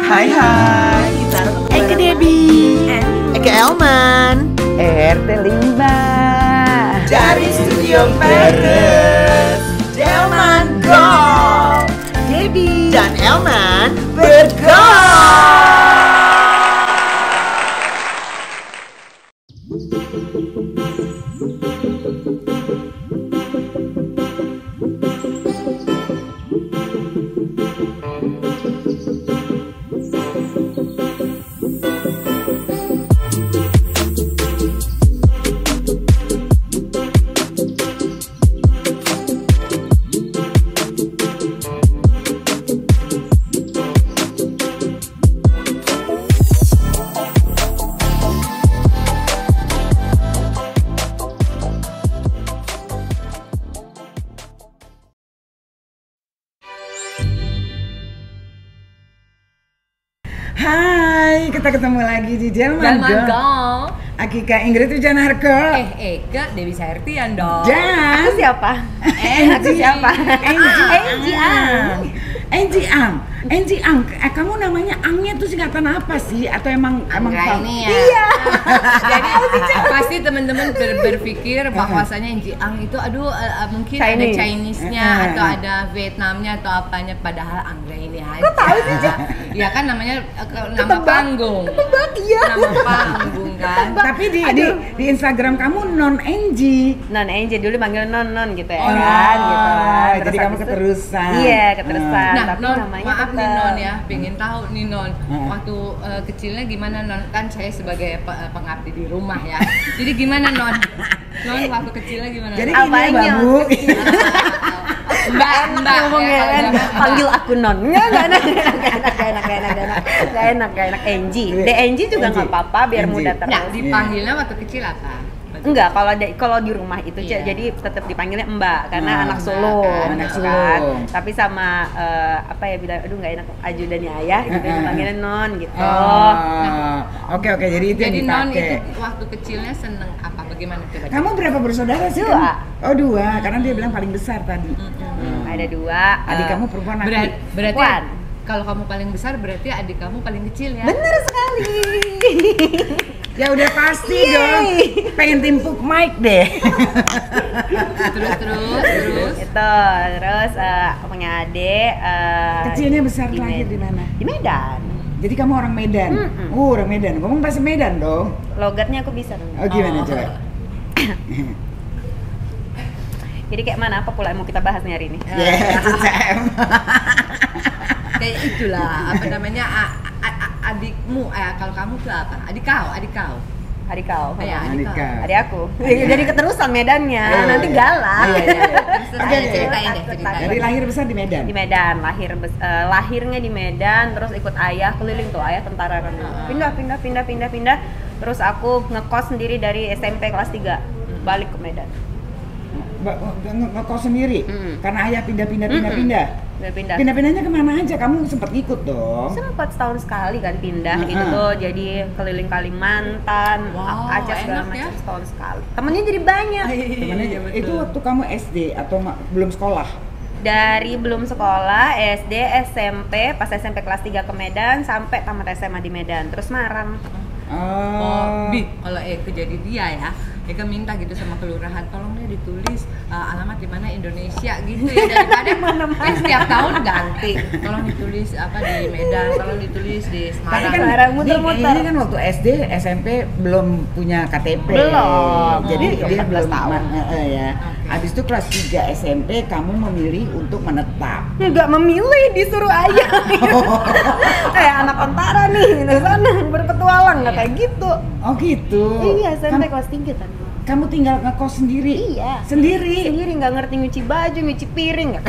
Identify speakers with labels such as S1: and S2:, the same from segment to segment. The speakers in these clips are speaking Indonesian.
S1: Hai hai, Eke Debbie, Eke Elman,
S2: RT Limba
S1: dari Studio Paris. Elman Go, Debbie dan Elman bergol.
S2: Hai, kita ketemu lagi di Elman Go. Akika Ingrid Wijanarko.
S3: Eka Dewi Sairtian dong.
S2: Dan
S4: Aku siapa? Aku siapa?
S2: Angie Ang. Kamu namanya Angnya tuh singkatan apa sih? Atau emang
S3: Angga ini ya.
S2: Iya.
S3: Jadi pasti teman-teman berpikir bahwasanya Angie Ang itu mungkin ada Chinese-nya atau ada Vietnamnya atau apanya, padahal Angga ini aja.
S4: Kok tahu sih, Cik?
S3: Ya kan namanya nama panggung.
S4: Ketebak, iya.
S3: Nama panggung kan.
S2: Tapi di Instagram kamu non Angie.
S4: Non Angie dulu manggil non gitu ya kan gitu.
S2: Jadi kamu keterusan.
S4: Iya, keterusan.
S3: Nah,
S4: tapi
S3: Non,
S4: namanya
S3: maaf nih
S4: tetap.
S3: Non ya, pengen tahu nih Non, waktu kecilnya gimana Non? Kan saya sebagai pengabdi di rumah ya. Jadi gimana Non? Non waktu kecilnya gimana?
S2: Jadi
S3: Non?
S2: gini ya, Babu.
S3: Mbak
S4: ngomongnya
S3: ya,
S4: kan
S3: Mbak.
S4: panggil aku non. Enggak enak Angie. De Angie juga enggak apa-apa biar
S2: Angie.
S4: mudah terus.
S3: Nah, dipanggilnya waktu kecil apa?
S4: Enggak, kalau di rumah itu
S3: Iya.
S4: jadi tetap dipanggilnya Mbak karena
S2: Ah,
S4: anak sulung,
S3: kan,
S2: anak
S4: gitu
S2: sulung.
S4: Tapi sama bilang aduh nggak enak ajudannya ayah gitu dipanggilnya non gitu.
S2: Oke, jadi itu yang
S3: Jadi Non
S2: dipakai.
S3: itu waktu kecilnya seneng apa? Bagaimana coba?
S2: Kamu berapa bersaudara sih?
S4: Dua.
S2: Oh, dua, karena dia bilang paling besar tadi.
S4: Ada dua.
S2: Adik kamu perempuan laki?
S3: Berarti
S4: Perempuan.
S3: kalau kamu paling besar berarti adik kamu paling kecil ya?
S4: Bener sekali.
S2: Ya udah pasti dong. Pengen timpuk mic deh.
S3: Terus.
S4: Itu terus punya adik.
S2: Kecilnya besar
S4: di
S2: lahir di mana?
S4: Di Medan.
S2: Jadi kamu orang Medan. Orang Medan. Ngomong bahasa Medan dong.
S4: Logatnya aku bisa dong.
S2: Oh, gimana coba?
S4: Jadi kayak mana apa pula yang mau kita bahas nih hari ini?
S2: Ya, CCM.
S3: Kayak itulah apa namanya adikmu kalau kamu tuh apa? Adik kau.
S4: Adik kau.
S3: Ya,
S2: Adik kau.
S4: Adik aku. Jadi keterusan Medannya. Nanti galak.
S3: Ceritain deh.
S2: Jadi lahir besar di Medan.
S4: Di Medan, lahirnya di Medan, terus ikut ayah keliling tuh, ayah tentara kan. Pindah. Terus aku ngekos sendiri dari SMP kelas 3. Balik ke Medan.
S2: Ngekos sendiri? Karena ayah pindah.
S4: Pindah.
S2: Pindah-pindahnya kemana aja? Kamu sempat ikut dong?
S4: Sempat setahun sekali kan pindah itu tuh, jadi keliling Kalimantan,
S3: Wow,
S4: Aceh segala
S3: enak ya.
S4: macam setahun sekali. Temennya jadi banyak.
S2: Temennya itu waktu kamu SD atau belum sekolah?
S4: Dari belum sekolah, SD, SMP, pas SMP kelas 3 ke Medan sampai tamat SMA di Medan, terus marang.
S3: Kalau Eka jadi dia ya, Eka minta gitu sama kelurahan, tolong deh ditulis alamat di mana Indonesia gitu ya, daripada kan setiap tahun ganti. Tolong ditulis apa di Medan, tolong ditulis di
S2: Tapi
S3: Semarang.
S2: kan
S4: Sekarang muter-muter.
S2: ini kan waktu SD, SMP belum punya KTP.
S4: Belum.
S2: Jadi dia
S4: 14
S2: belum
S4: tahun.
S2: ya. Habis itu kelas 3 SMP kamu memilih untuk menetap.
S4: Nggak memilih, disuruh ayah. Kayak anak tentara nih, di sana berpetualang, nggak kayak gitu.
S2: Oh gitu.
S4: Iya, SMP kelas 3 kan.
S2: Kamu tinggal ngekos sendiri?
S4: Iya.
S2: Sendiri?
S4: Sendiri, nggak ngerti nyuci baju, nyuci piring.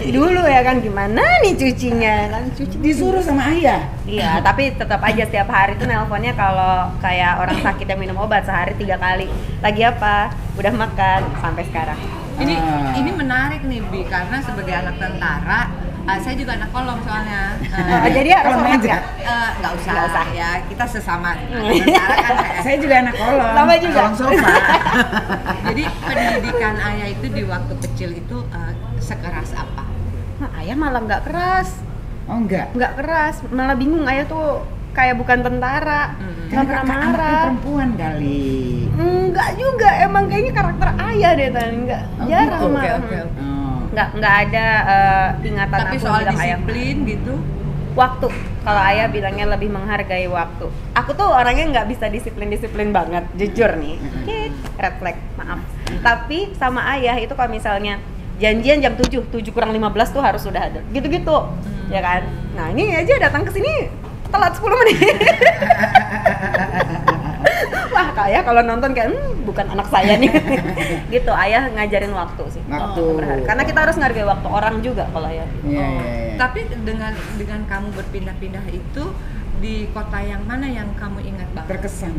S4: Dulu ya kan, gimana nih cucinya kan, cuci
S2: Disuruh sama ayah?
S4: Iya, tapi tetap aja setiap hari tuh nelponnya kalau kayak orang sakit yang minum obat sehari 3 kali. Lagi apa? Udah makan sampai sekarang.
S3: Ini menarik nih Bi, karena sebagai anak tentara, saya juga anak kolong soalnya.
S4: Jadi harus
S2: Kolong
S4: hormat
S2: aja.
S4: ya?
S3: Nggak usah
S4: Nggak usah.
S3: ya, kita sesama tentara kan.
S2: Saya juga anak kolong.
S4: Sama juga.
S2: Kolong sofa.
S3: Jadi pendidikan ayah itu di waktu kecil itu sekeras apa?
S4: Ayah malah nggak keras.
S2: Oh enggak.
S4: Nggak keras, malah bingung ayah tuh kayak bukan tentara, nggak pernah
S2: Anaknya
S4: marah.
S2: perempuan kali.
S4: Enggak juga, emang kayaknya karakter ayah deh Tan, nggak jarang
S3: Oke,
S4: marah.
S3: oke.
S2: Oh.
S4: Nggak ada ingatan
S3: Tapi
S4: aku
S3: soal
S4: bilang ayah
S3: disiplin gitu.
S4: waktu. Kalau ayah bilangnya lebih menghargai waktu. Aku tuh orangnya nggak bisa disiplin banget, jujur nih. Red flag, maaf. Tapi sama ayah itu kalau misalnya janjian jam 7 kurang 15 tuh harus sudah ada. Gitu-gitu. Ya kan? Nah, ini aja datang ke sini telat 10 menit. Wah, kayak kalau nonton kayak bukan anak saya nih. Gitu, ayah ngajarin waktu sih.
S2: Waktu.
S4: Karena kita harus ngargai waktu orang juga kalau ayah.
S2: Iya,
S3: Oh,
S2: iya, iya.
S3: Tapi dengan kamu berpindah-pindah itu di kota yang mana yang kamu ingat banget?
S2: Terkesan.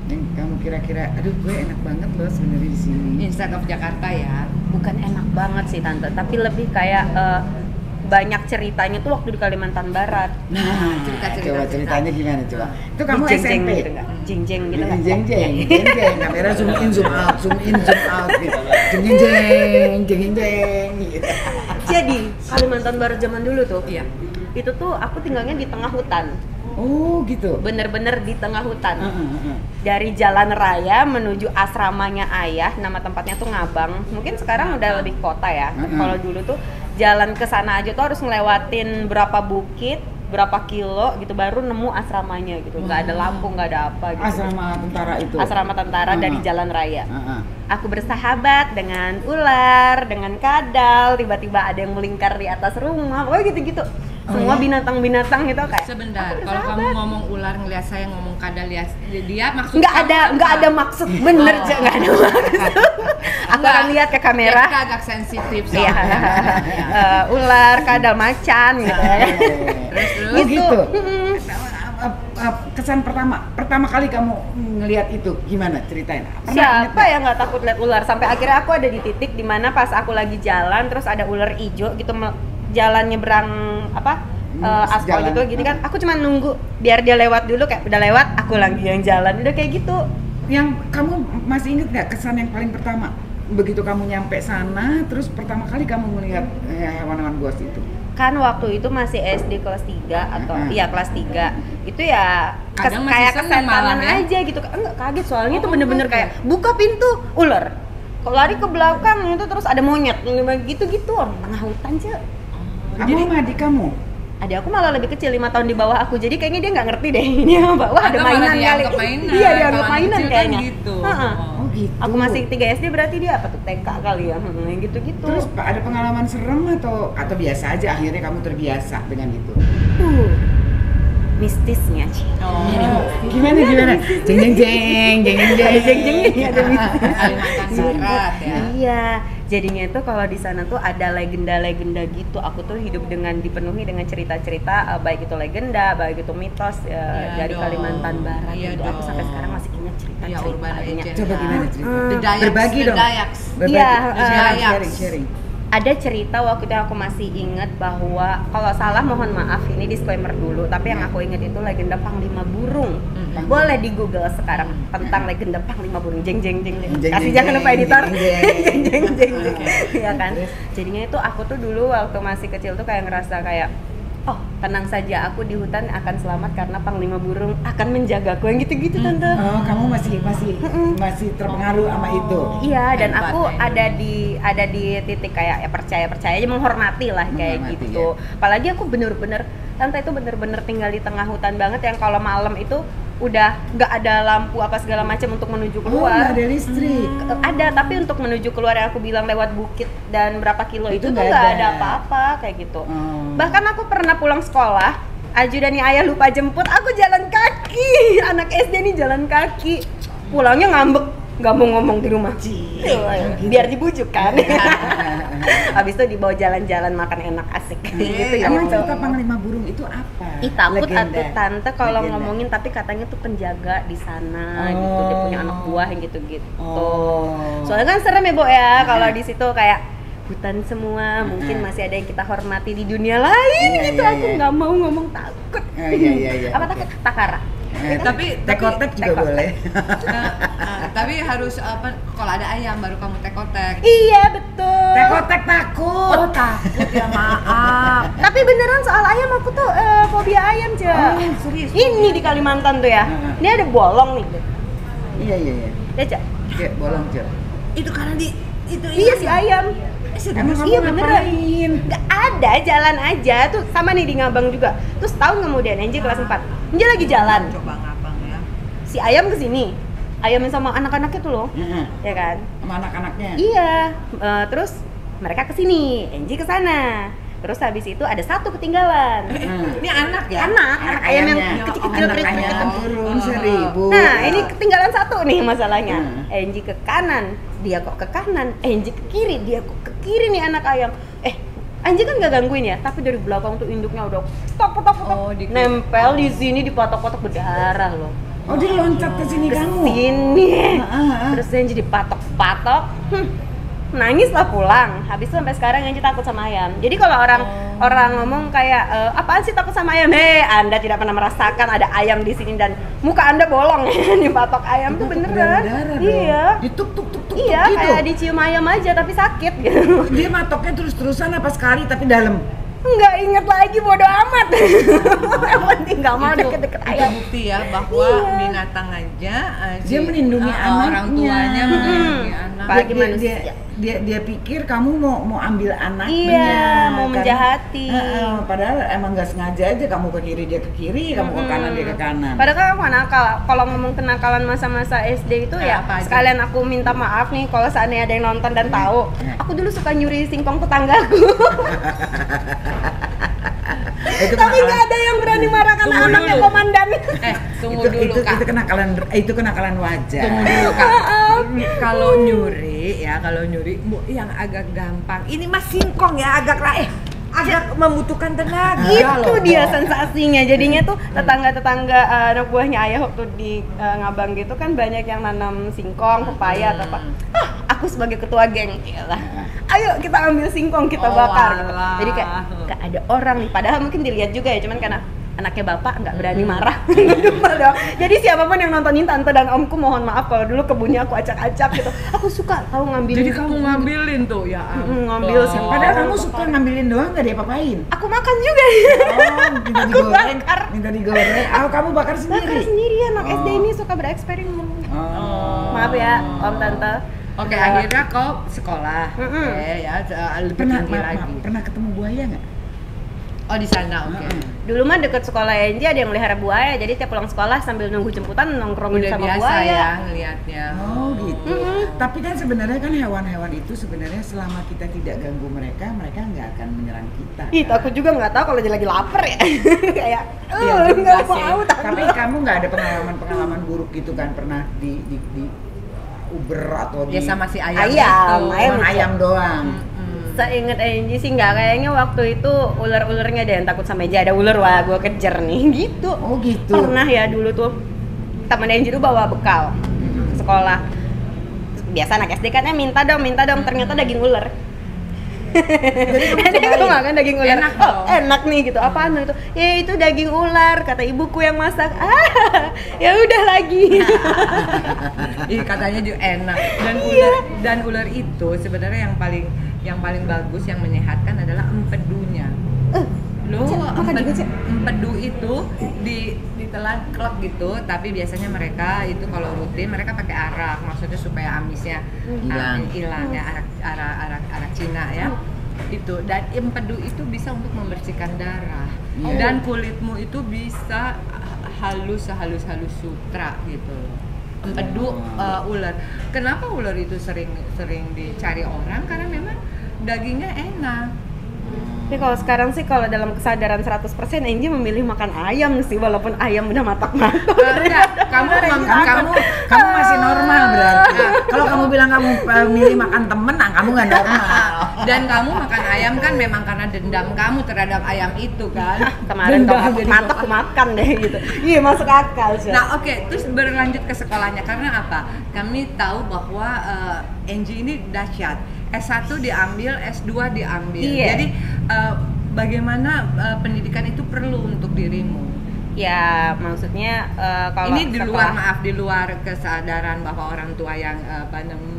S2: Yang kamu kira-kira, aduh gue enak banget loh sebenarnya di sini.
S3: Instead of Jakarta ya.
S4: Bukan enak banget sih tante, tapi lebih kayak banyak ceritanya tuh waktu di Kalimantan Barat.
S2: Nah,
S3: Cerita-cerita.
S2: coba ceritanya gimana coba? Itu kamu
S4: Jeng-jeng
S2: SMP?
S4: gitu nggak? Jeng-jeng gitu nggak?
S2: Jeng-jeng, kamera zoom in zoom out gitu. Jeng-jeng gitu.
S4: Jadi Kalimantan Barat zaman dulu tuh,
S3: Iya.
S4: itu tuh aku tinggalnya di tengah hutan,
S2: Oh gitu.
S4: bener-bener di tengah hutan.
S2: Heeh.
S4: Dari jalan raya menuju asramanya ayah, nama tempatnya tuh Ngabang. Mungkin sekarang udah lebih kota ya. Kalau dulu tuh jalan ke sana aja tuh harus ngelewatin berapa bukit, berapa kilo gitu baru nemu asramanya gitu. Nggak ada lampu, nggak ada apa gitu.
S2: Asrama tentara itu.
S4: Asrama tentara dari jalan raya.
S2: Heeh.
S4: Aku bersahabat dengan ular, dengan kadal, tiba-tiba ada yang melingkar di atas rumah, pokoknya gitu-gitu. Semua binatang-binatang itu kayak
S3: Sebentar,
S4: aku
S3: kalau kamu
S4: bersahabat.
S3: ngomong ular ngeliat saya ngomong kadal lihat dia maksud
S4: nggak
S3: kamu
S4: ada
S3: apa?
S4: maksud bener
S3: Oh.
S4: Cek, nggak ada maksud. Aku
S3: Enggak,
S4: akan lihat ke kamera.
S3: Dia agak sensitif
S4: Iya,
S3: soalnya.
S4: ular, kadal, macan gitu ya.
S3: Terus
S2: Oh gitu.
S4: Mm-mm.
S2: Kesan pertama kali kamu ngelihat itu gimana ceritain? Pernah inget
S4: Siapa
S2: nggak?
S4: yang nggak takut lihat ular? Sampai akhirnya aku ada di titik dimana pas aku lagi jalan terus ada ular hijau gitu jalan nyebrang aspal
S2: jalan.
S4: gitu kan. Aku cuma nunggu biar dia lewat dulu, kayak udah lewat aku lagi yang jalan, udah kayak gitu.
S2: Yang kamu masih inget nggak kesan yang paling pertama? Begitu kamu nyampe sana, terus pertama kali kamu melihat hewan-hewan buas itu?
S4: Kan waktu itu masih SD kelas 3 atau iya kelas 3. Itu ya
S3: Kadang masih
S4: kayak
S3: seneng
S4: kesetanan
S3: malam ya?
S4: aja gitu. Enggak kaget soalnya itu bener-bener kayak buka pintu ular. Kalau lari ke belakang itu terus ada monyet gitu-gitu orang tengah hutan aja.
S2: Kamu sama adik kamu?
S4: Adik aku malah lebih kecil 5 tahun di bawah aku. Jadi kayaknya dia nggak ngerti deh ini apa. Wah, ada
S3: Atau malah
S4: mainan kali.
S3: dianggap mainan.
S4: Iya, dianggap
S3: Kalau anak
S4: mainan
S3: kecil kan
S4: kayaknya.
S3: gitu.
S4: Heeh.
S2: Oh gitu.
S4: Aku masih 3 SD berarti dia apa tuh TK kali ya. Gitu-gitu.
S2: Terus ada pengalaman serem atau biasa aja akhirnya kamu terbiasa dengan itu?
S4: Mistisnya, Ci.
S3: Oh.
S2: Gimana? Jeng jeng
S4: ada
S3: Kalimantan Barat ya.
S4: Iya, jadinya itu kalau di sana tuh ada legenda-legenda gitu. Aku tuh hidup dengan dipenuhi dengan cerita-cerita baik itu legenda, baik itu mitos
S3: Iya
S4: dari
S3: dong.
S4: Kalimantan Barat
S3: Iya
S4: gitu. Aku
S3: dong.
S4: sampai sekarang masih ingat
S3: Iya, urban
S4: cerita-ceritanya.
S3: legend.
S2: Coba gimana cerita?
S3: The Dayaks,
S2: Berbagi
S3: The
S2: dong.
S3: Dayaks.
S4: Iya,
S2: sharing.
S4: Ada cerita waktu itu aku masih ingat bahwa kalau salah mohon maaf, ini disclaimer dulu, tapi yang aku ingat itu legenda Panglima Burung. Boleh di Google sekarang tentang legenda Panglima Burung. Jeng jeng jeng jeng.
S2: Jeng,
S4: Kasih
S2: jeng,
S4: jangan lupa
S2: jeng,
S4: editor.
S2: jeng,
S4: Jeng jeng jeng jeng.
S3: Oke.
S4: Iya kan? Jadinya itu aku tuh dulu waktu masih kecil tuh kayak ngerasa kayak oh, tenang saja, aku di hutan akan selamat karena Panglima Burung akan menjagaku, yang gitu-gitu tante.
S2: Oh, kamu masih terpengaruh sama itu.
S4: Iya, dan
S3: Hebat,
S4: aku
S3: ya.
S4: ada di titik kayak ya percaya aja, menghormati lah kayak
S2: Menghormati,
S4: gitu. Apalagi aku bener-bener tante itu bener-bener tinggal di tengah hutan banget yang kalau malam itu udah nggak ada lampu apa segala macam untuk menuju
S2: Oh,
S4: keluar.
S2: nggak ada listrik.
S4: Ada, tapi untuk menuju keluar yang aku bilang lewat bukit dan berapa kilo itu tuh
S2: nggak
S4: nggak
S2: ada.
S4: ada apa-apa kayak gitu.
S2: Oh.
S4: Bahkan aku pernah pulang sekolah, ajudannya ayah lupa jemput, aku jalan kaki. Anak SD nih jalan kaki. Pulangnya ngambek, nggak mau ngomong di rumah. Biar dibujuk kan. Habis itu dibawa jalan-jalan makan enak asik. Gitu ya.
S2: Emang cerita Panglima Burung itu apa?
S4: Ih, takut
S2: Legenda.
S4: atuh tante kalau
S2: Legenda.
S4: ngomongin, tapi katanya tuh penjaga di sana
S2: Oh.
S4: gitu, dia punya anak buah yang gitu-gitu.
S2: Oh.
S4: Soalnya kan serem ya, Bo ya, kalau di situ kayak hutan semua, mungkin masih ada yang kita hormati di dunia lain
S2: Iya,
S4: gitu.
S2: iya,
S4: Aku
S2: iya.
S4: nggak mau ngomong takut.
S2: Oh, iya.
S4: Apa takut? Takara.
S2: Tekotek juga
S4: tekotek.
S2: boleh.
S3: Tapi harus apa? Kalau ada ayam baru kamu tekotek.
S4: Iya betul.
S2: Tekotek takut.
S3: Oh takut ya, maaf.
S4: Tapi beneran soal ayam aku tuh fobia ayam, Cek.
S2: Oh, serius?
S4: Ini di Kalimantan tuh ya. Ini ada bolong nih.
S2: Iya.
S4: Ya, Cek.
S2: Cek bolong, Cek.
S3: Itu karena itu
S4: Iya si ayam.
S2: Emang kamu
S4: Iya beneran.
S2: ngapain?
S4: Nggak ada, jalan aja tuh sama nih di Ngabang juga. Terus tahun kemudian Enji kelas 4. Enji lagi jalan.
S3: Coba ngabang ya.
S4: Si ayam kesini. Ayam yang sama anak-anaknya tuh loh.
S2: Heeh.
S4: Ya kan?
S2: Sama anak-anaknya.
S4: Iya. Terus mereka kesini, Enji kesana. Terus habis itu ada satu ketinggalan.
S3: Ini anak ya?
S4: Anak ayam yang
S2: ayamnya.
S4: kecil-kecil
S2: Anak
S4: krik-krik
S2: ayam
S4: gitu.
S2: turun 1000.
S4: Nah, ini ketinggalan satu nih masalahnya.
S2: Hmm.
S4: Enji ke kanan, dia kok ke kanan. Enji ke kiri, dia kok ke kiri nih anak ayam. Anji kan gak gangguin ya, tapi dari belakang tuh induknya udah potok
S3: Oh, di-
S4: nempel di sini, dipatok-patok berdarah loh.
S2: Oh, dia loncat ke sini
S4: Ke
S2: kamu.
S4: sini.
S2: Heeh.
S4: Terus Enji dipatok-patok. Nangis lah pulang. Habis itu sampai sekarang Enji takut sama ayam. Jadi kalau orang ngomong kayak apaan sih takut sama ayam? Anda tidak pernah merasakan ada ayam di sini dan muka Anda bolong dipatok ayam tuh beneran.
S2: Berdarah-darah dong.
S4: Iya.
S2: Dituk tuk tuk tuk
S4: Iya,
S2: gitu.
S4: kayak dicium ayam aja tapi sakit gitu.
S2: Dia matoknya terus-terusan apa sekali tapi dalam.
S4: Nggak inget lagi, bodo amat. Yang penting nggak mau deket-deket
S3: Itu
S4: ayam.
S3: bukti ya bahwa
S4: Iya.
S3: binatang aja
S2: Dia melindungi
S3: orang
S2: anaknya.
S3: tuanya melindungi anak.
S4: Apalagi
S2: Dia-
S4: manusia.
S2: dia pikir kamu mau ambil anaknya.
S4: Iya, mau
S2: Karena-
S4: menjahati.
S2: Padahal emang nggak sengaja aja, kamu ke kiri dia ke kiri, kamu ke kanan dia ke kanan.
S4: Padahal kan aku nakal. Kalau ngomong kenakalan masa-masa SD itu ya
S3: Apa aja?
S4: sekalian aku minta maaf nih kalau seandainya ada yang nonton dan tahu.
S2: Hmm.
S4: Aku dulu suka nyuri singkong tetanggaku.
S2: Itu
S4: Tapi
S2: kenakalan-
S4: nggak ada yang berani marah karena
S3: Tunggu
S4: anaknya
S3: dulu.
S4: komandan.
S3: Tunggu
S2: itu,
S3: dulu Kak.
S2: itu kenakalan wajar.
S3: Tunggu dulu Kak. Kalau nyuri ya, kalau nyuri yang agak gampang. Ini mas singkong ya agak agak membutuhkan tenaga.
S4: Itu
S3: loh,
S4: dia
S3: Bo.
S4: sensasinya. Jadinya tuh tetangga-tetangga anak buahnya ayah waktu di Ngabang gitu kan banyak yang nanam singkong, pepaya atau apa. Aku sebagai ketua geng, iyalah. Ayo kita ambil singkong, kita
S3: Oh,
S4: bakar gitu.
S3: alah.
S4: Jadi kayak gak ada orang nih, padahal mungkin dilihat juga ya, cuman karena anaknya bapak nggak berani marah. Padahal. Jadi siapapun yang nontonin tante dan omku mohon maaf kalau dulu kebunnya aku acak-acak gitu. Aku suka tahu ngambilin.
S3: Jadi kamu ngambilin tuh ya.
S4: ngambil
S3: ampun.
S4: singkong.
S2: Padahal kamu suka ngambilin doang, nggak diapa-apain.
S4: Aku makan juga.
S2: Oh, minta
S4: Aku
S2: digoreng,
S4: bakar.
S2: minta digoreng. Oh, kamu bakar
S4: Bakar
S2: sendiri.
S4: sendiri, anak
S2: Oh.
S4: SD ini suka bereksperimen.
S2: Oh.
S4: Maaf ya, om tante.
S3: Oke,
S4: Udah.
S3: akhirnya kau sekolah.
S4: Mm-mm.
S3: Oke, ya lebih
S2: Pernah,
S3: tinggi lagi.
S2: pernah ketemu buaya nggak?
S3: Oh, di sana, oke.
S4: Dulu mah deket sekolah Enji ada yang melihara buaya, jadi tiap pulang sekolah sambil nunggu jemputan nongkrong
S3: Udah
S4: sama
S3: biasa
S4: buaya.
S3: ya ngelihatnya.
S2: Oh gitu. Tapi kan sebenarnya kan hewan-hewan itu sebenarnya selama kita tidak ganggu mereka, mereka nggak akan menyerang kita.
S4: Ih,
S2: kan?
S4: aku juga nggak tahu kalau dia lagi lapar ya. Kayak,
S3: Iya juga
S4: nggak
S3: sih.
S4: mau takut.
S2: Tapi kamu nggak ada pengalaman buruk gitu kan, pernah di Uber atau di
S3: Ya sama si ayam.
S4: Ayam,
S3: itu.
S4: ayam.
S2: Cuman ayam doang.
S4: Seinget Enji sih nggak, kayaknya waktu itu ular-ularnya ada yang takut sama Enji, ada ular, wah gue kejar nih gitu.
S2: Oh gitu.
S4: Pernah ya dulu tuh temen Enji tuh bawa bekal ke sekolah. Terus biasa anak SD kan minta dong, ternyata daging ular. Jadi aku makan daging ular.
S3: Enak
S4: Oh,
S3: dong.
S4: enak nih gitu. Apaan itu? Ya itu daging ular, kata ibuku yang masak. Ya udah lagi.
S3: Ih, katanya juga enak. Dan ular itu sebenarnya yang paling bagus, yang menyehatkan adalah empedunya. Loh,
S4: makan juga, Cek.
S3: empedu itu ditelan klek gitu, tapi biasanya mereka itu kalau rutin mereka pakai arak, maksudnya supaya amisnya hilang ya, arak Cina ya. Itu, dan empedu itu bisa untuk membersihkan darah.
S2: Iya.
S3: Dan kulitmu itu bisa halus sutra gitu loh. Empedu ular. Kenapa ular itu sering dicari orang? Karena memang dagingnya enak.
S4: Tapi kalau sekarang sih kalau dalam kesadaran 100% Enji memilih makan ayam sih, walaupun ayam udah matak-matak.
S3: Enggak, kamu
S2: Kamu masih normal berarti. Kalau kamu bilang kamu milih makan temen, nah kamu nggak normal.
S3: dan kamu makan ayam kan memang karena dendam kamu terhadap ayam itu kan.
S4: Kemarin
S3: Dendam,
S4: kalau
S3: jadi
S4: matak aku makan deh gitu. Iya, masuk akal sih.
S3: Nah oke, terus berlanjut ke sekolahnya karena apa? Kami tahu bahwa Enji ini dahsyat. S1 diambil, S2 diambil.
S4: Iya.
S3: Jadi bagaimana pendidikan itu perlu untuk dirimu?
S4: Ya maksudnya kalau
S3: ini di luar di luar kesadaran bahwa orang tua yang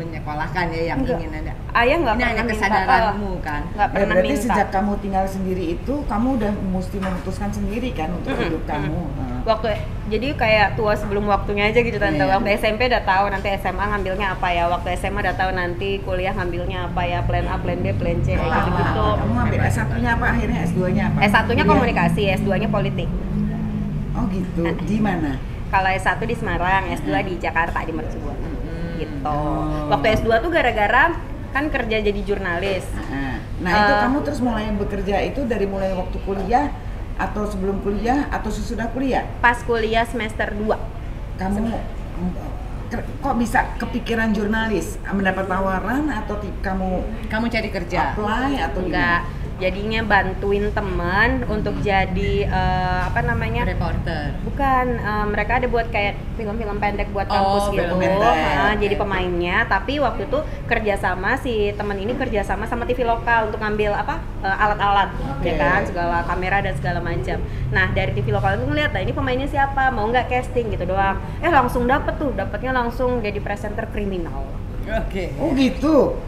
S3: menyekolahkan ya yang
S4: Enggak.
S3: ingin ada.
S4: Ayah nggak
S3: Ini
S4: pernah
S3: hanya
S4: minta,
S3: kesadaranmu kan.
S4: nggak
S2: Ya,
S4: pernah
S2: berarti
S4: minta.
S2: sejak kamu tinggal sendiri itu kamu udah mesti memutuskan sendiri kan untuk hidup kamu.
S4: Waktu jadi kayak tua sebelum waktunya aja gitu tante.
S2: Iya.
S4: Waktu SMP udah tahu nanti SMA ngambilnya apa ya. Waktu SMA udah tahu nanti kuliah ngambilnya apa ya. Plan A, plan B, plan C kayak gitu-gitu.
S2: Kamu ambil S1-nya apa akhirnya, S2-nya apa?
S4: S1-nya
S2: Kuliah?
S4: komunikasi, S2-nya politik.
S2: Oh gitu. Di mana?
S4: Kalau S1 di Semarang, S2 di Jakarta di Mercubuana. Gitu.
S2: Oh.
S4: Waktu S2 tuh gara-gara kan kerja jadi jurnalis.
S2: Nah, itu kamu terus mulai bekerja itu dari mulai waktu kuliah atau sebelum kuliah atau sesudah kuliah?
S4: Pas kuliah semester 2.
S2: Kamu kok bisa kepikiran jurnalis? Mendapat tawaran atau
S3: Kamu cari kerja.
S2: apply atau
S4: Enggak.
S2: gimana?
S4: Jadinya bantuin teman untuk jadi apa namanya?
S3: Reporter.
S4: Bukan, mereka ada buat kayak film-film pendek buat kampus gitu.
S3: film pendek.
S4: Jadi pemainnya, tapi waktu itu kerjasama si teman ini kerjasama sama TV lokal untuk ngambil apa alat-alat, ya kan, segala kamera dan segala macam. Nah dari TV lokal itu ngeliat, nah ini pemainnya siapa, mau nggak casting gitu doang. Langsung dapetnya langsung jadi presenter kriminal.
S3: Oke.
S2: Oh gitu.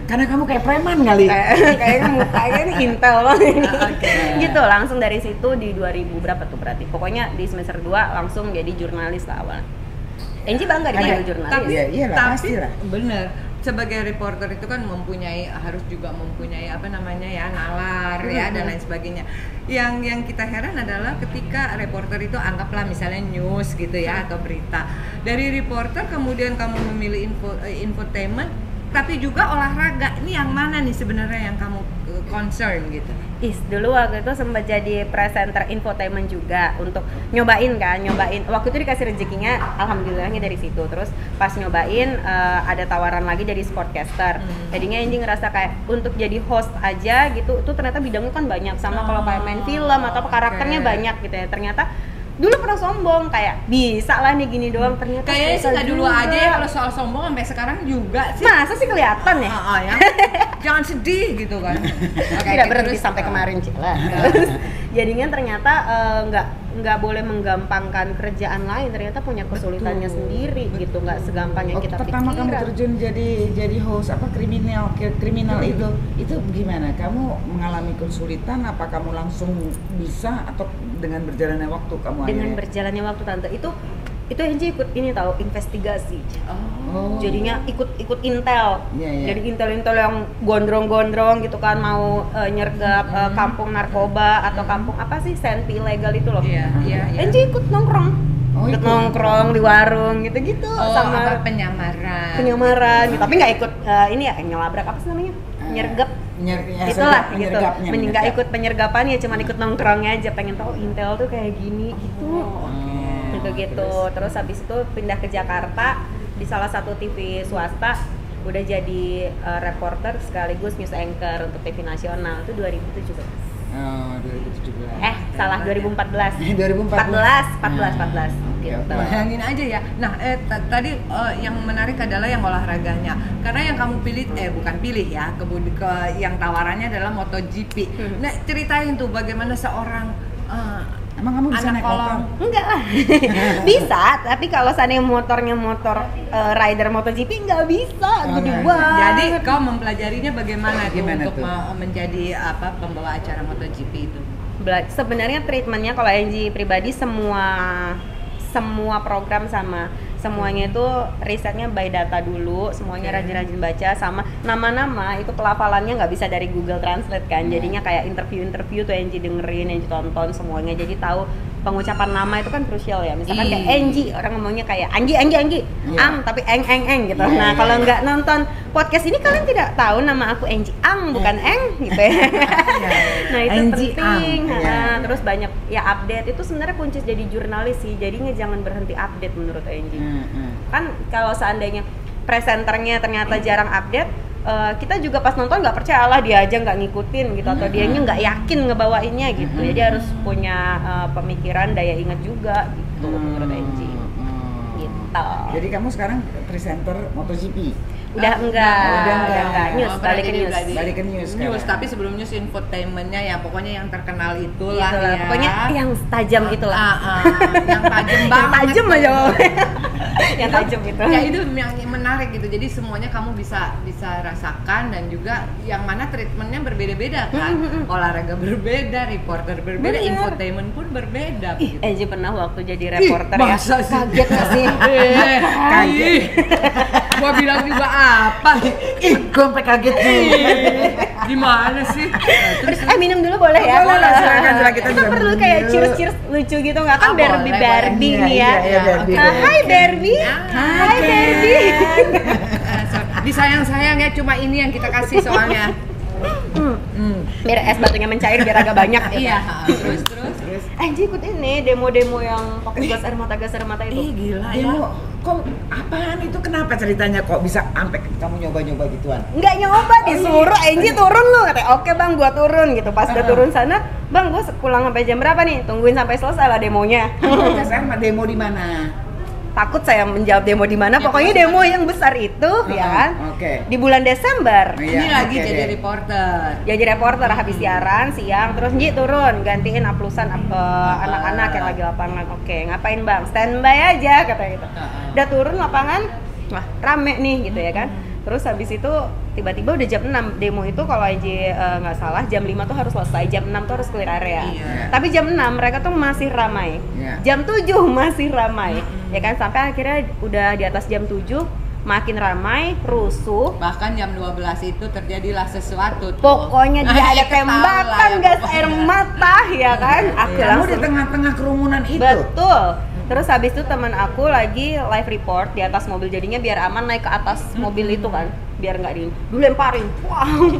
S2: Karena kamu kayak preman kali.
S4: Kayaknya mukanya ini intel banget ini.
S3: Oke.
S4: Gitu langsung dari situ di 2000 berapa tuh berarti. Pokoknya di semester 2 langsung jadi jurnalis lah awalnya. Enji bangga dipanggil jurnalis.
S3: Tapi,
S2: Iya, iyalah,
S3: tapi
S2: pastilah.
S3: bener, sebagai reporter itu kan harus juga mempunyai apa namanya ya, nalar ya dan lain sebagainya. Yang kita heran adalah ketika reporter itu anggaplah misalnya news gitu ya atau berita. Dari reporter kemudian kamu memilih infotainment tapi juga olahraga. Ini yang mana nih sebenarnya yang kamu concern gitu?
S4: Dulu waktu itu sempat jadi presenter infotainment juga untuk nyobain. Waktu itu dikasih rezekinya, alhamdulillahnya dari situ. Terus pas nyobain ada tawaran lagi jadi sportcaster. Jadinya Enji ngerasa kayak untuk jadi host aja gitu, itu ternyata bidangnya kan banyak sama kalau kayak main film atau karakternya banyak gitu ya. Ternyata dulu pernah sombong kayak bisa lah nih gini doang, ternyata
S3: Kayaknya sih
S4: bisa
S3: nggak dulu
S4: juga.
S3: aja ya kalau soal sombong sampai sekarang juga sih.
S4: Masa sih kelihatan ya?
S3: Ya. Jangan sedih gitu kan.
S4: Tidak berhenti sampai kemarin Cila. Jadinya ternyata nggak boleh menggampangkan kerjaan lain, ternyata punya kesulitannya sendiri gitu, nggak segampang yang kita
S2: pertama
S4: pikiran.
S2: kamu terjun jadi host apa kriminal itu gimana? Kamu mengalami kesulitan apa kamu langsung bisa atau dengan berjalannya waktu kamu
S4: Dengan
S2: akhirnya?
S4: berjalannya waktu tante itu Enji ikut ini tahu investigasi.
S2: Oh.
S4: Jadinya ikut intel.
S2: Iya.
S4: Jadi intel yang gondrong-gondrong gitu kan, mau nyergap kampung narkoba atau kampung apa sih senpi ilegal itu loh.
S3: Iya.
S4: Enji ikut nongkrong.
S2: Oh,
S4: Ikut
S2: ikut.
S4: nongkrong di warung gitu-gitu
S3: Sama
S4: sama
S3: penyamaran
S4: gitu. Tapi nggak ikut ini ya nyelabrak apa sih namanya? Nyergap. Itulah gitu. Mending nggak ikut penyergapannya, cuma ikut nongkrongnya aja, pengen tahu intel tuh kayak gini gitu. Gitu. Terus habis itu pindah ke Jakarta di salah satu TV swasta, udah jadi reporter sekaligus news anchor untuk TV nasional itu 2017.
S2: Oh, 2017.
S4: Salah 2014.
S2: 2014.
S4: 14 gitu.
S3: Bayangin aja ya. Nah, tadi yang menarik adalah yang olahraganya. Karena yang kamu pilih, bukan pilih ya, yang tawarannya adalah MotoGP. Nah, ceritain tuh bagaimana seorang
S2: Emang kamu bisa
S3: anak
S2: naik motor?
S3: kolong.
S4: Enggak lah. Bisa, tapi kalau seandainya motornya motor rider MotoGP nggak bisa, gede
S2: nggak.
S4: banget.
S3: Jadi kau mempelajarinya bagaimana tuh
S2: Gimana
S3: untuk
S2: tuh?
S3: menjadi pembawa acara MotoGP itu?
S4: Sebenarnya treatmentnya kalau Enji pribadi semua program sama, semuanya itu risetnya by data dulu, semuanya rajin-rajin baca, sama nama-nama itu pelafalannya nggak bisa dari Google Translate kan, jadinya kayak interview tuh Enji dengerin, Enji tonton semuanya, jadi tahu pengucapan nama itu kan krusial ya. Misalkan kayak Enji, orang ngomongnya kayak Anggi, Ang, tapi eng gitu. Nah kalau nggak nonton podcast ini kalian tidak tahu nama aku Enji Ang, bukan Eng gitu ya. Nah itu
S2: Enji
S4: penting.
S2: Ang, iya.
S4: Terus banyak ya update, itu sebenarnya kunci jadi jurnalis sih, jadinya jangan berhenti update menurut Enji. Kan kalau seandainya presenternya ternyata jarang update, kita juga pas nonton nggak percaya, lah dia aja nggak ngikutin gitu, atau dianya nggak yakin ngebawainnya gitu. Jadi harus punya pemikiran, daya ingat juga gitu menurut Enji. Gitu.
S2: Jadi kamu sekarang presenter MotoGP?
S4: Udah enggak,
S2: udah enggak.
S4: News,
S3: Oh,
S4: balik ke
S3: jadi
S4: news.
S3: udah di-
S2: Balik ke news
S3: News,
S2: sekarang.
S3: tapi sebelum news infotainmentnya ya pokoknya yang terkenal itulah
S4: Itulah,
S3: ya.
S4: pokoknya yang tajam itulah.
S3: Yang tajam
S4: Yang
S3: banget.
S4: tajam aja. Yang tajam itu.
S3: Ya itu yang menarik gitu. Jadi semuanya kamu bisa rasakan dan juga yang mana treatmentnya berbeda-beda kan. Olahraga berbeda, reporter berbeda,
S4: Bener.
S3: infotainment pun berbeda.
S4: Ih,
S3: gitu.
S4: Eji pernah waktu jadi reporter ya.
S3: masa sih?
S4: Kaget gak sih?
S3: Kaget. Gua bilang juga apa?
S2: Ih, gue sampai kaget juga.
S3: Gimana sih? Nah, terus
S4: Minum dulu boleh ya?
S2: Boleh lah, silakan, silakan. Kita juga
S4: perlu
S2: minum
S4: kayak
S2: dulu.
S4: cheers lucu gitu nggak kan?
S3: Ah,
S4: Barbie
S3: boleh,
S4: Barbie
S2: boleh.
S4: nih
S2: Iya,
S4: ya.
S2: iya, Barbie.
S4: Hai Barbie. Hai Barbie.
S3: disayang-sayang ya, cuma ini yang kita kasih soalnya.
S4: Biar es batunya mencair biar agak banyak. Gitu.
S3: Iya, terus.
S4: Anjir ikut ini demo-demo yang pakai gas air mata itu.
S3: Ih, gila ya.
S2: Demo, kok apaan itu? Kenapa ceritanya kok bisa sampai kamu nyoba-nyoba gituan?
S4: Nggak nyoba disuruh Angie turun lu katanya oke bang gua turun gitu pas udah turun sana bang gua pulang sampai jam berapa nih tungguin sampai selesai lah demonya.
S2: Saya demo di mana?
S4: Takut saya menjawab demo di mana
S3: Ya,
S4: pokoknya demo yang besar itu ya kan
S2: Oke.
S4: di bulan Desember
S2: Iya,
S3: Ini lagi
S2: oke
S3: jadi
S2: deh.
S3: reporter.
S4: jadi reporter habis siaran siang terus Nji turun gantiin uploadan anak-anak yang lagi lapangan oke ngapain bang standby aja katanya gitu udah turun lapangan wah rame nih gitu ya kan terus habis itu tiba-tiba udah jam 6 demo itu kalau aja nggak salah jam 5 tuh harus selesai jam 6 tuh harus clear area
S3: Iya.
S4: tapi jam 6 mereka tuh masih ramai
S2: Iya.
S4: jam 7 masih ramai ya kan sampai akhirnya udah di atas jam 7 makin ramai rusuh
S3: Bahkan jam 12 itu terjadilah sesuatu tuh.
S4: pokoknya dia ada
S3: Ya, ketahuan
S4: tembakan
S3: lah ya,
S4: gas
S3: pokoknya.
S4: air mata ya kan aku
S2: Kamu di
S4: langsung
S2: tengah-tengah kerumunan itu.
S4: betul terus habis itu teman aku lagi live report di atas mobil jadinya biar aman naik ke atas mobil itu kan biar nggak dilemparin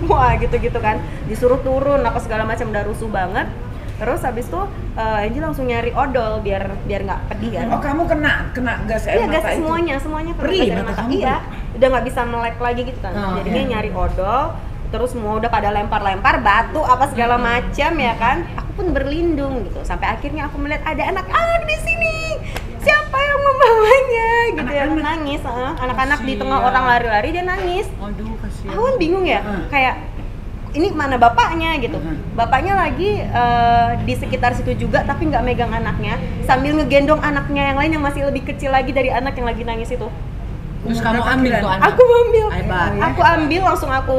S4: wah gitu kan disuruh turun apa segala macam udah rusuh banget terus habis itu Angie langsung nyari odol biar nggak pedih kan
S2: Oh, kamu kena gas air
S4: iya
S2: mata
S4: gas
S2: itu?
S4: semuanya kena
S2: Perih
S4: gas air
S2: mata
S4: mata
S2: kamu,
S4: iya udah nggak bisa melek lagi gitu kan
S2: Oh,
S4: jadinya
S2: iya.
S4: nyari odol terus semua udah pada lempar batu apa segala macam ya kan aku pun berlindung gitu sampai akhirnya aku melihat ada anak-anak di sini siapa yang membawanya gitu ya
S2: Anak-anak?
S4: nangis anak-anak di tengah
S3: Kasian.
S4: orang lari-lari dia nangis
S3: Aduh, kasihan.
S4: aku kan bingung ya kayak ini mana bapaknya gitu bapaknya lagi di sekitar situ juga tapi nggak megang anaknya sambil ngegendong anaknya yang lain yang masih lebih kecil lagi dari anak yang lagi nangis itu
S3: Terus kamu ambil tuh anak.
S4: aku ambil
S3: Hebat.
S4: aku ambil langsung aku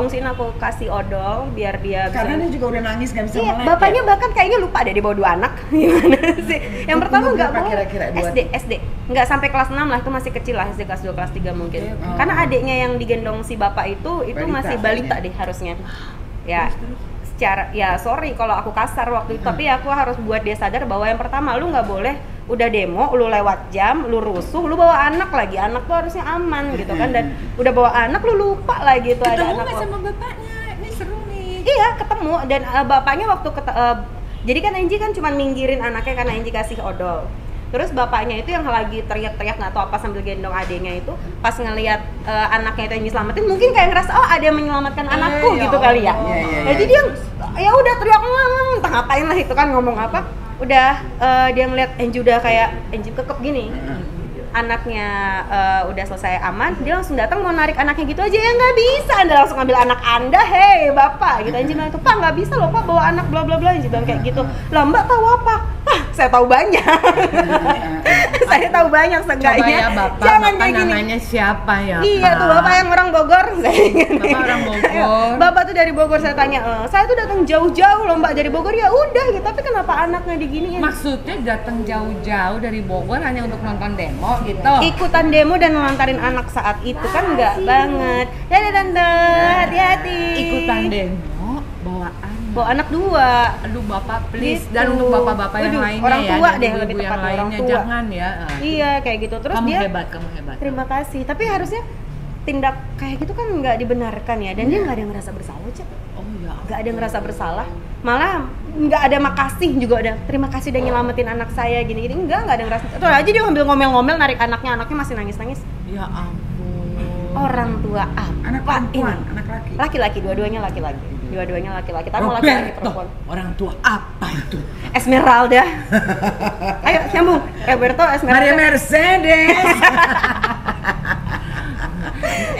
S4: ungsiin aku kasih odol biar dia
S2: Karena
S4: bisa
S2: dia juga udah nangis gak bisa
S4: iya
S2: melek.
S4: bapaknya bahkan kayaknya lupa deh dia bawa 2 anak gimana sih yang
S2: Umur
S4: pertama nggak
S2: berapa
S4: boleh
S2: kira-kira? Dua-
S4: SD nggak sampai kelas 6 lah itu masih kecil lah SD kelas 2 kelas 3 mungkin
S2: Oh.
S4: karena adiknya yang digendong si bapak itu
S2: Balita
S4: masih balita
S2: kayaknya.
S4: deh harusnya ya secara ya sorry kalau aku kasar waktu itu tapi aku harus buat dia sadar bahwa yang pertama lu nggak boleh udah demo lu lewat jam lu rusuh lu bawa anak lagi anak tuh harusnya aman gitu kan dan udah bawa anak lu lupa lagi tuh ada
S3: Ketemu
S4: anak
S3: nggak
S4: lo.
S3: sama bapaknya? Ini seru nih.
S4: Iya ketemu dan bapaknya waktu jadi kan Angie kan cuma minggirin anaknya karena Angie kasih odol. Terus bapaknya itu yang lagi teriak-teriak nggak tahu apa sambil gendong adiknya itu pas ngelihat anaknya itu yang diselamatin mungkin kayak ngerasa oh ada yang menyelamatkan anakku
S3: ya
S4: gitu kali ya.
S2: Iya, iya,
S4: Jadi
S2: iya.
S4: dia ya udah teriak entah ngapain lah itu kan ngomong apa. Udah dia ngeliat Angie udah kayak Angie kekep gini. Anaknya udah selesai aman, dia langsung datang mau narik anaknya gitu aja ya nggak bisa, Anda langsung ambil anak Anda, hei bapak, gitu Angie bilang itu Pak nggak bisa loh Pak bawa anak bla bla bla, Angie bilang kayak gitu, lah Mbak tahu apa? Saya tahu banyak, saya tahu banyak
S3: Coba
S4: seenggaknya,
S3: ya Bapak,
S4: jangan
S3: Bapak
S4: kayak gini.
S3: namanya siapa ya?
S4: Iya
S3: Pak?
S4: tuh bapak yang orang Bogor, saya ingat.
S3: Bapak orang Bogor.
S4: Bapak tuh dari Bogor saya tanya, saya tuh datang jauh-jauh loh Mbak dari Bogor ya udah gitu, tapi kenapa anaknya diginiin?
S3: Maksudnya datang jauh-jauh dari Bogor hanya untuk nonton demo gitu?
S4: Ikutan demo dan ngelantarin anak saat itu kan enggak banget. Dadah tante, hati-hati.
S3: Ikutan demo bawa anak.
S4: Bawa anak 2.
S3: Aduh Bapak please
S4: Gitu.
S3: dan untuk bapak-bapak yang
S4: Waduh,
S3: lainnya
S4: orang
S3: ya,
S4: tua
S3: dan
S4: deh,
S3: ibu-ibu
S4: lebih
S3: yang
S4: tepatnya, orang
S3: lainnya
S4: tua.
S3: jangan ya.
S4: Iya kayak gitu. Terus
S3: kamu
S4: dia
S3: hebat, kamu hebat.
S4: terima kasih. Tapi harusnya tindak kayak gitu kan nggak dibenarkan ya. Dan dia nggak ada yang ngerasa bersalah Cek.
S3: Oh ya.
S4: Nggak ada yang ngerasa bersalah. Malah nggak ada makasih juga ada. Terima kasih udah nyelamatin anak saya gini-gini. Nggak ada yang ngerasa. Tuh aja dia ngambil ngomel-ngomel narik anaknya masih nangis-nangis.
S3: Ya ampun.
S4: Orang tua apa
S2: Anak perempuan,
S4: ini?
S2: anak laki.
S4: Laki-laki, dua-duanya laki-laki. Dua-duanya laki-laki. Tapi mau laki-laki
S3: Roberto,
S4: perempuan.
S3: orang tua apa itu?
S4: Esmeralda. Ayo nyambung. Roberto Esmeralda.
S2: Maria Mercedes.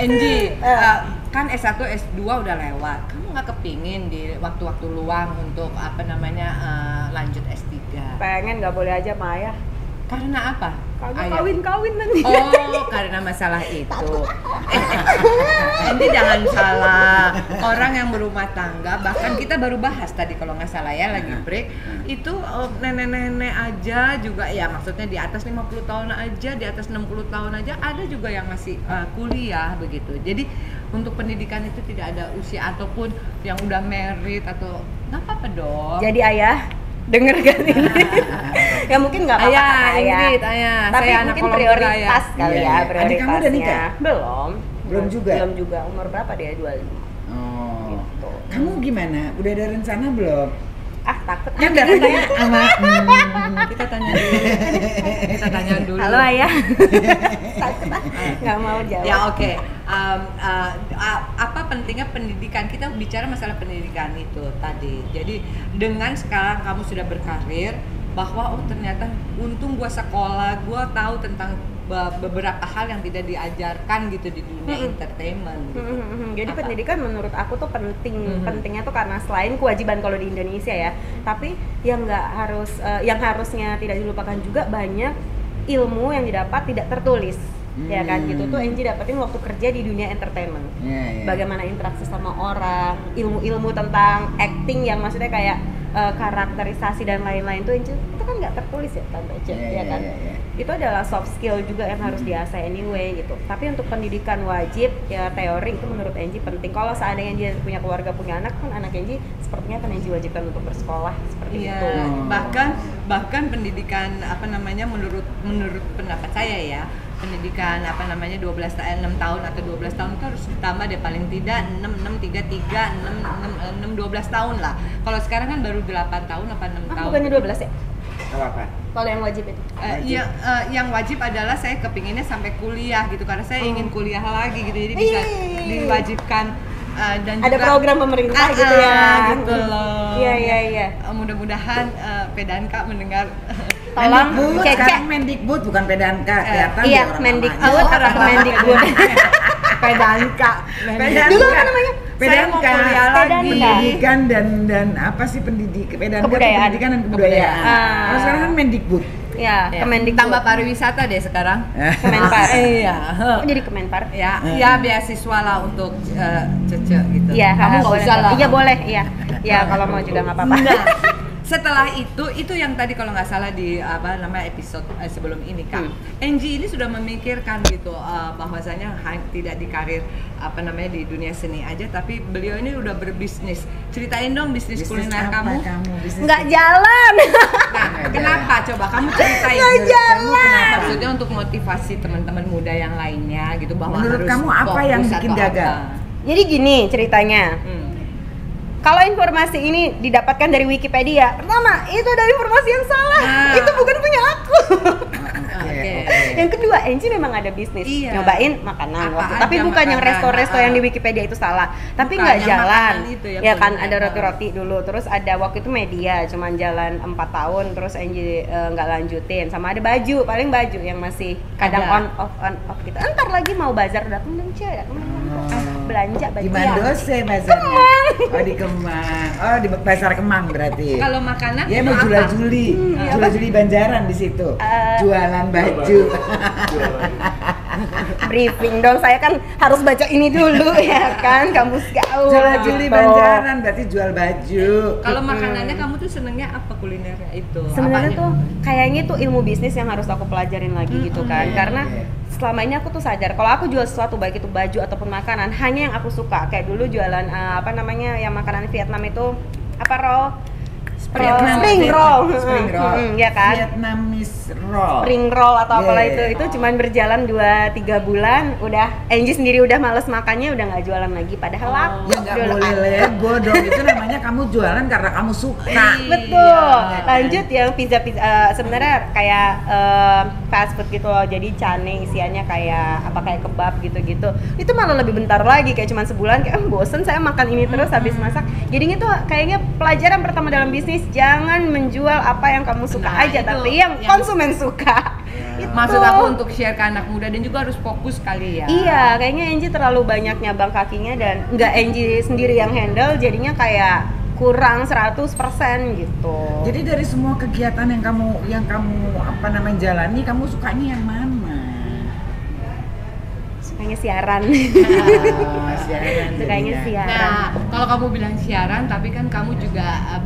S3: Angie, kan S1, S2 udah lewat. Kamu nggak kepingin di waktu-waktu luang untuk lanjut S3?
S4: Pengen, nggak boleh aja Maya.
S3: Karena apa?
S4: Kagak kawin nanti.
S3: Oh, karena masalah itu. Nanti jangan salah. Orang yang berumah tangga, bahkan kita baru bahas tadi kalau nggak salah ya lagi break, itu nenek-nenek aja juga ya, maksudnya di atas 50 tahun aja, di atas 60 tahun aja ada juga yang masih kuliah begitu. Jadi untuk pendidikan itu tidak ada usia ataupun yang udah married atau nggak apa-apa dong.
S4: Jadi ayah denger kan ini? Ya mungkin nggak apa-apa kan ayah. Tapi
S3: saya
S4: mungkin prioritas kali
S2: Iya,
S4: ya,
S2: iya.
S4: prioritasnya.
S2: Adik kamu udah nikah?
S4: Belum
S2: juga?
S4: Belum juga. Umur berapa dia? 25.
S2: Oh.
S4: Gitu.
S2: Kamu gimana? Udah ada rencana belum?
S4: Takut.
S2: Kan katanya sama
S3: Kita tanya dulu.
S4: Halo ayah. Takut nggak mau jawab.
S3: Ya oke. Apa pentingnya pendidikan? Kita bicara masalah pendidikan itu tadi. Jadi dengan sekarang kamu sudah berkarir, bahwa ternyata untung gua sekolah, gua tahu tentang beberapa hal yang tidak diajarkan gitu di dunia entertainment gitu.
S4: Jadi pendidikan menurut aku tuh pentingnya tuh karena selain kewajiban kalau di Indonesia ya, tapi yang nggak harus yang harusnya tidak dilupakan juga, banyak ilmu yang didapat tidak tertulis. Ya kan, gitu tuh Angie dapetin waktu kerja di dunia entertainment. Bagaimana interaksi sama orang, ilmu-ilmu tentang acting yang maksudnya kayak karakterisasi dan lain-lain tuh Angie, itu kan nggak tertulis ya Tante Ece, ya kan? Itu adalah soft skill juga yang harus diasah anyway gitu. Tapi untuk pendidikan wajib ya, teori itu menurut Angie penting. Kalau seandainya dia punya keluarga, punya anak, kan anak Angie sepertinya kan Angie wajibkan untuk bersekolah seperti itu.
S3: Bahkan pendidikan menurut pendapat saya ya, pendidikan 6 tahun atau 12 tahun itu harus ditambah deh, paling tidak 6 12 tahun lah. Kalau sekarang kan baru 8 tahun apa 6 tahun.
S4: Bukannya 12 ya?
S2: Apa?
S4: Kalau yang wajib itu?
S3: Yang wajib adalah saya kepinginnya sampai kuliah gitu, karena saya ingin kuliah lagi gitu, jadi bisa diwajibkan. Dan
S4: ada
S3: juga,
S4: program pemerintah gitu ya.
S3: Gitu loh.
S4: Iya.
S3: Mudah-mudahan Pedanka mendengar.
S4: Tolong Cece.
S2: Sekarang Mendikbud bukan Pedanka, kelihatan
S4: Iya,
S2: orang
S4: Mendikbud atau Mendikbud.
S3: Pedanka.
S4: Dulu apa namanya?
S3: Saya mau kuliah lagi.
S2: Pendidikan dan apa sih Pedanka?
S4: Kebudayaan.
S2: Pendidikan dan kebudayaan. Kalau sekarang kan Mendikbud.
S4: Ya, Kemendikbud.
S3: Tambah pariwisata deh sekarang.
S4: Kemenpar.
S3: Iya.
S4: Oh, jadi Kemenpar.
S3: Ya beasiswa lah untuk Cece gitu.
S4: Iya,
S3: Kamu nggak
S4: boleh.
S3: usah lah.
S4: Iya boleh, iya. Ya kalau mau juga nggak apa-apa.
S3: Nah, setelah itu yang tadi kalau nggak salah di episode sebelum ini Kak, Angie ini sudah memikirkan gitu bahwasanya tidak di karir di dunia seni aja, tapi beliau ini udah berbisnis. Ceritain dong bisnis kuliner kamu.
S4: Nggak jalan.
S3: Nah, kenapa? Coba kamu ceritain.
S4: Nggak jalan.
S3: Maksudnya untuk motivasi teman-teman muda yang lainnya gitu, bahwa
S2: Menurut
S3: harus
S2: kamu apa yang
S3: fokus
S2: bikin
S3: atau
S2: gagal?
S3: apa.
S4: Jadi gini ceritanya. Kalau informasi ini didapatkan dari Wikipedia, pertama itu ada informasi yang salah. Itu bukan punya aku.
S3: Oke.
S4: Yang kedua, Angie memang ada bisnis, nyobain makanan waktu, tapi bukan yang resto-resto yang di Wikipedia itu salah. Tapi nggak jalan. Ya kan, ada roti-roti dulu, terus ada waktu itu media, cuman jalan 4 tahun, terus Angie nggak lanjutin. Sama ada baju, paling baju yang masih kadang on off gitu. Entar lagi mau bazar, datang belanja baju.
S2: Di Mandose bazarnya. Oh di Kemang. Oh di pasar Kemang berarti.
S3: Kalau makanan
S2: ya mau jual-juli Banjaran di situ. Jualan baju.
S4: Briefing dong, saya kan harus baca ini dulu ya kan, kampus gaul.
S2: Jual-juli Banjaran berarti jual baju.
S3: Kalau makanannya kamu tuh senengnya apa kulinernya itu?
S4: Sebenarnya tuh kayaknya tuh ilmu bisnis yang harus aku pelajarin lagi gitu kan, karena selama ini aku tuh sadar kalau aku jual sesuatu, baik itu baju ataupun makanan, hanya yang aku suka. Kayak dulu jualan yang makanan Vietnam itu roll spring roll, ya kan,
S2: Vietnamese roll,
S4: spring roll atau apalah itu cuman berjalan 2-3 bulan, udah Angie sendiri udah males makannya, udah nggak jualan lagi. Padahal laku.
S2: Nggak boleh lego dong, itu namanya kamu jualan karena kamu suka.
S4: Betul. Lanjut yang pizza sebenarnya kayak fast food gitu loh, jadi cane isiannya kayak kebab gitu-gitu. Itu malah lebih bentar lagi, kayak cuman sebulan, kayak bosen saya makan ini terus habis masak. Jadinya tuh kayaknya pelajaran pertama dalam bisnis please jangan menjual apa yang kamu suka
S3: Nah,
S4: aja,
S3: itu
S4: tapi yang
S3: yang-
S4: konsumen suka. Itu.
S3: Maksud aku untuk share ke anak muda dan juga harus fokus kali ya.
S4: Iya, kayaknya Angie terlalu banyak nyabang kakinya dan nggak Angie sendiri yang handle, jadinya kayak kurang 100% gitu.
S2: Jadi dari semua kegiatan yang kamu apa namanya jalani, kamu sukanya yang mana?
S4: Sukanya siaran.
S2: Siaran
S4: Sukanya
S2: jadinya.
S4: siaran.
S3: Nah, kalau kamu bilang siaran, tapi kan kamu juga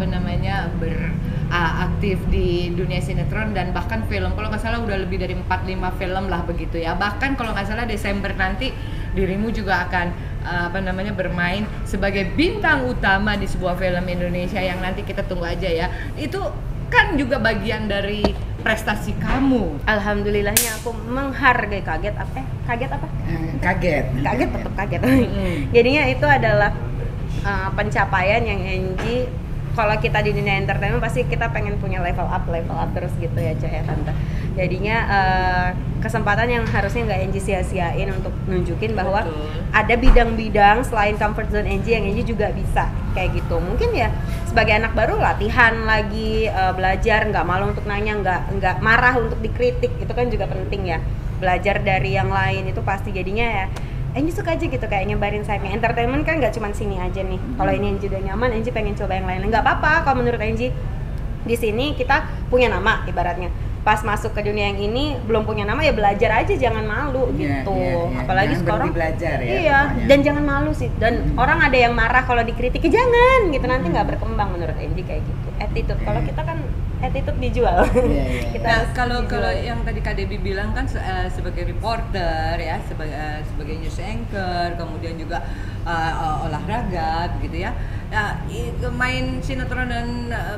S3: aktif di dunia sinetron dan bahkan film. Kalau nggak salah udah lebih dari 4-5 film lah begitu ya. Bahkan kalau nggak salah Desember nanti dirimu juga akan bermain sebagai bintang utama di sebuah film Indonesia yang nanti kita tunggu aja ya. Itu kan juga bagian dari prestasi kamu.
S4: Alhamdulillahnya aku menghargai kaget apa?
S2: Kaget.
S4: Kaget tetap kaget. Jadinya itu adalah pencapaian yang Angie, kalau kita di dunia entertainment pasti kita pengen punya level up terus gitu ya Cak ya Tante. Jadinya kesempatan yang harusnya nggak Angie sia-siain untuk nunjukin bahwa
S3: Betul.
S4: ada bidang-bidang selain comfort zone Angie yang Angie juga bisa kayak gitu. Mungkin ya sebagai anak baru latihan lagi, belajar, nggak malu untuk nanya, nggak marah untuk dikritik, itu kan juga penting ya. Belajar dari yang lain itu pasti, jadinya ya Angie suka aja gitu kayak nyebarin sayapnya. Entertainment kan nggak cuma sini aja nih. Kalau ini Angie udah nyaman, Angie pengen coba yang lain. Nggak apa-apa kalau menurut Angie. Di sini kita punya nama ibaratnya. Pas masuk ke dunia yang ini belum punya nama ya belajar aja, jangan malu
S2: Iya,
S4: gitu.
S2: iya.
S4: Apalagi
S2: Jangan
S4: sekarang
S2: berhenti belajar ya,
S4: Iya,
S2: pokoknya.
S4: dan jangan malu sih. Dan orang ada yang marah kalau dikritik, ya jangan gitu, nanti nggak berkembang menurut Angie kayak gitu. Attitude. Kalau kita kan attitude dijual.
S2: Iya, iya.
S4: Kita
S3: Nah,
S4: harus
S3: kalau
S4: dijual.
S3: yang tadi Kak Debbie bilang kan sebagai reporter ya, sebagai news anchor, kemudian juga olahraga begitu ya. Nah, main sinetron dan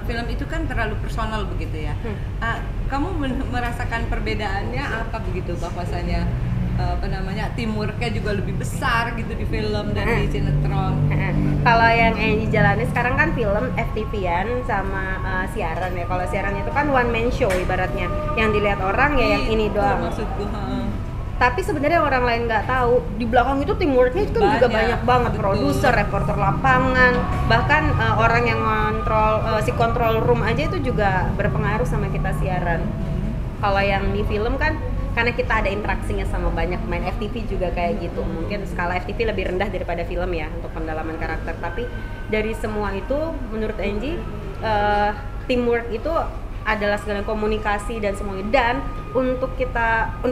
S3: film itu kan terlalu personal begitu ya. Kamu merasakan perbedaannya apa begitu, bahwasanya teamworknya juga lebih besar gitu di film dan di sinetron.
S4: Kalau yang Angie jalani sekarang kan film FTV-an sama siaran ya. Kalau siaran itu kan one man show ibaratnya, yang dilihat orang ya yang ini
S3: Itu
S4: doang.
S3: maksudku.
S4: Tapi sebenarnya orang lain nggak tahu di belakang itu teamworknya itu kan juga banyak banget,
S3: betul.
S4: produser, reporter lapangan, bahkan orang yang ngontrol si control room aja itu juga berpengaruh sama kita siaran. Kalau yang di film kan karena kita ada interaksinya sama banyak pemain. FTV juga kayak gitu. Mungkin skala FTV lebih rendah daripada film ya untuk pendalaman karakter. Tapi dari semua itu menurut Angie teamwork itu adalah segala komunikasi dan semuanya. Dan untuk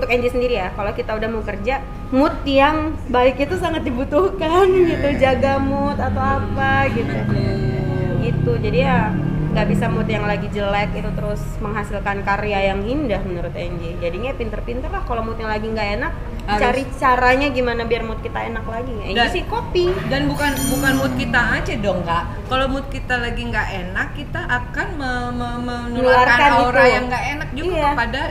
S4: Angie sendiri ya, kalau kita udah mau kerja, mood yang baik itu sangat dibutuhkan gitu, jaga mood atau apa gitu. Gitu. Jadi ya nggak bisa mood yang lagi jelek itu terus menghasilkan karya yang indah menurut Angie. Jadinya pinter-pinter lah kalau moodnya lagi nggak enak, cari caranya gimana biar mood kita enak lagi. Angie sih kopi.
S3: Dan bukan mood kita aja dong Kak. Kalau mood kita lagi nggak enak, kita akan menularkan
S4: Menularkan
S3: aura
S4: itu.
S3: yang nggak enak juga
S4: Iya.
S3: kepada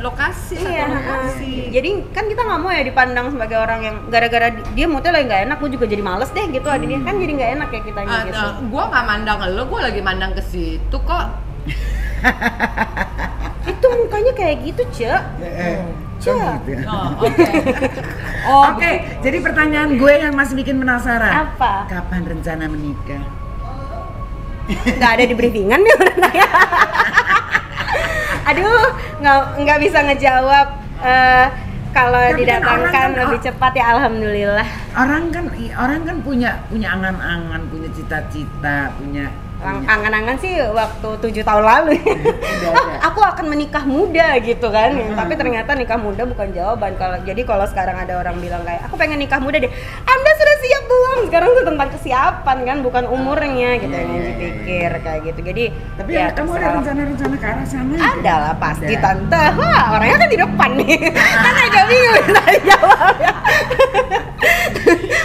S3: lokasi
S4: Iya,
S3: atau lokasi.
S4: jadi kan kita nggak mau ya dipandang sebagai orang yang gara-gara dia moodnya lagi nggak enak, gue juga jadi males deh gitu. Dia kan jadi nggak enak ya kitanya gitu.
S3: Gua nggak mandang lo, gua lagi mandang ke situ kok.
S4: Itu mukanya kayak gitu, Cek.
S2: Kok gitu ya?
S3: Oke.
S2: Oke, jadi pertanyaan gue yang masih bikin penasaran.
S4: Apa?
S2: Kapan rencana menikah?
S4: Nggak ada di briefingan nih orang nanya. Aduh, nggak bisa ngejawab. Kalau
S2: Tapi kan orang
S4: didatangkan
S2: kan-
S4: lebih cepat ya alhamdulillah.
S2: Orang kan punya angan-angan, punya cita-cita, punya
S4: Angan-angan sih waktu 7 tahun lalu.
S2: Udah.
S4: Aku akan menikah muda gitu kan. Tapi ternyata nikah muda bukan jawaban. Kalau sekarang ada orang bilang kayak aku pengen nikah muda deh. Anda sudah siap belum? Sekarang tuh tentang kesiapan kan, bukan umurnya gitu yang Angie pikir kayak gitu. Jadi
S2: Tapi
S4: ya,
S2: kamu ada
S4: terserah.
S2: rencana-rencana ke arah sana?
S4: Ada lah pasti
S2: Ada.
S4: tante. Wah, orangnya kan di depan nih. Kan agak bingung tadi jawabnya.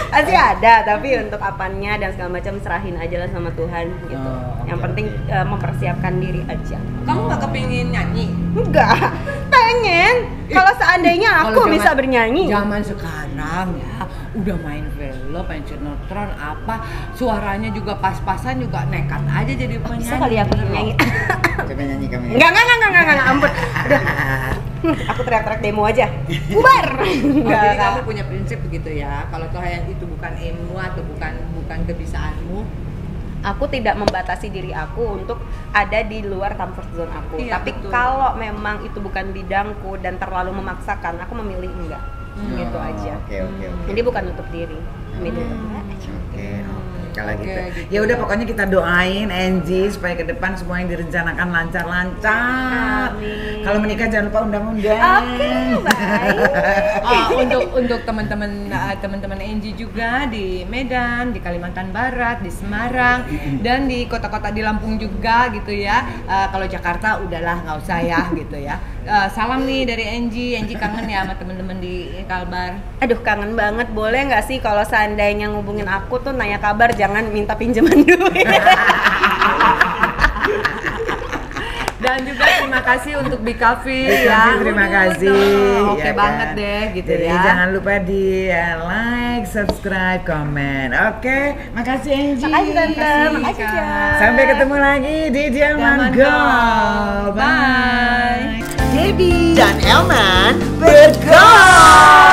S4: Pasti ada, tapi untuk apanya dan segala macam serahin aja lah sama Tuhan gitu.
S2: Oh,
S4: Yang
S2: oke,
S4: penting
S2: oke.
S4: Mempersiapkan diri aja.
S3: Kamu nggak kepingin nyanyi?
S4: Enggak, pengen. Kalau seandainya aku
S3: Kalau
S4: bisa bernyanyi.
S3: Zaman sekarang ya, udah main film, main sinetron apa, suaranya juga pas-pasan juga nekat aja jadi penyanyi.
S4: Bisa kali aku nyanyi.
S2: Coba nyanyi kamu.
S4: Enggak, ampun. Udah. Aku teriak-teriak demo aja. Bubar.
S3: Jadi kamu punya prinsip begitu ya, kalau toh yang itu bukan ilmu atau bukan kebisaanmu,
S4: Aku tidak membatasi diri aku untuk ada di luar comfort zone aku.
S3: Iya,
S4: Tapi
S3: betul.
S4: kalau memang itu bukan bidangku dan terlalu memaksakan, aku memilih enggak. Gitu aja.
S1: Oke.
S4: Jadi bukan untuk diri. Gitu.
S1: Oke, kalau
S3: Oke,
S1: gitu.
S3: gitu.
S2: Ya udah pokoknya kita doain Angie supaya ke depan semua yang direncanakan lancar-lancar.
S4: Amin.
S2: Kalau menikah jangan lupa undang-undang.
S4: Oke, baik.
S3: Untuk teman-teman Angie juga di Medan, di Kalimantan Barat, di Semarang, dan di kota-kota di Lampung juga gitu ya. Kalau Jakarta udahlah nggak usah ya gitu ya. Salam nih dari Angie kangen ya sama teman-teman di Kalbar.
S4: Aduh, kangen banget. Boleh nggak sih kalau seandainya ngubungin aku tuh nanya kabar, jangan minta pinjaman duit.
S3: Dan juga terima kasih untuk Big Coffee
S2: Big
S3: ya.
S2: Coffee, terima kasih.
S3: Oke
S2: Ya kan?
S3: banget deh gitu
S2: Jadi
S3: ya.
S2: jangan lupa di like, subscribe, komen. Oke, makasih Angie.
S4: Makasih Tante,
S3: Makasih,
S4: makasih
S3: Kak.
S4: Jan.
S2: Sampai ketemu lagi di Delman
S3: Delman
S2: Go.
S3: Go. Bye.
S1: Debbie dan Elman bergol.